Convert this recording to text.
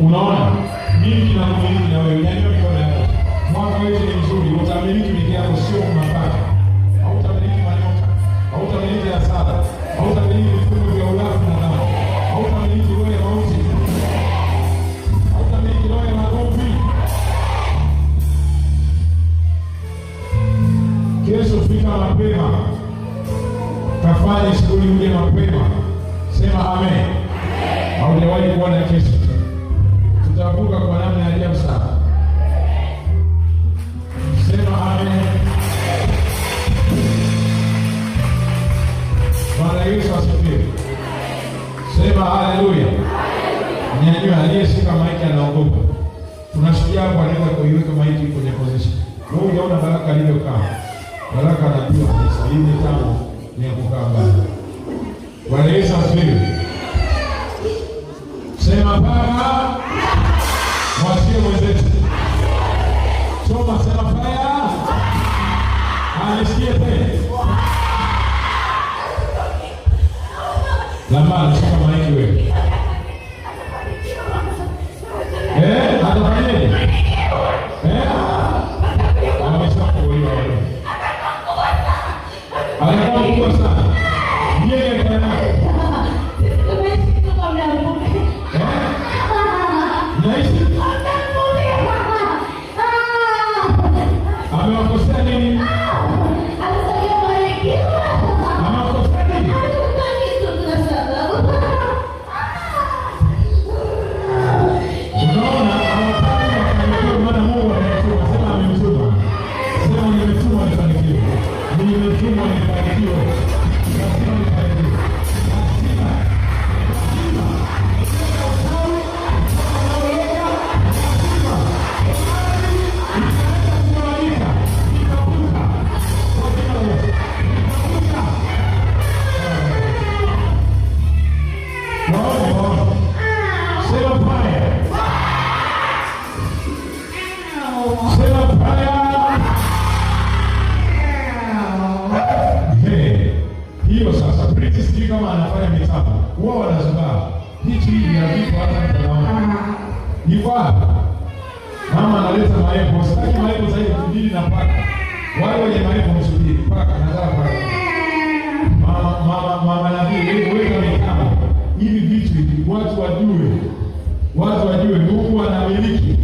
Unaona? Mimi na kumiliki na wewe. Nyanyua mikono yako. Mwaka wetu ni mzuri. Utamiliki miki yako sio mapaka. Hautamiliki manyoka. Hautamiliki hasara. Hautamiliki vifungo vya ulafi na damu. Hautamiliki roho ya mauti. Hautamiliki roho ya magomvi. Kesho fika mapema. Kafanye shughuli uje mapema. Sema amen. Haujawahi kuona kesho. Tutavuka kwa namna ya ajabu sana. Sema amen. Bwana Yesu asifiwe. Sema haleluya. Nyanyua aliyeshika maiki anaogopa. Tunashujaa kwa neno kuiweka maiki kwenye position. Wewe unaona baraka iliyokaa. Baraka anajua hivi tano ni kukaa mbali. Bwana Yesu asifiwe. Sema Baba, mwachie mwenzetu. Soma sema fire. Anisikie tena. Lamba shika maiki wewe. Atafanyaje? Ameshakuelewa wewe. Anakuwa mkubwa sana. Yeye kana amewakosea nini? Amewakosea nini? Unaona hawataka kufanikiwa maana Mungu anatuma. Sema amemtuma. Sema nimetuma nifanikiwe. Nimetuma nifanikiwe. Lazima nifanikiwe. Hiyo sasa British sijui kama anafanya mitambo. Wao wanazungaa. Hichi ya vipo hata mtanaona. Ni wapi? Mama analeta maepo. Sitaki maepo zaidi kudili na paka. Wale wenye maepo msubiri. Paka nazaa paka. Mama nabii weka mitambo. Hivi vitu hivi watu wajue. Watu wajue Mungu anamiliki.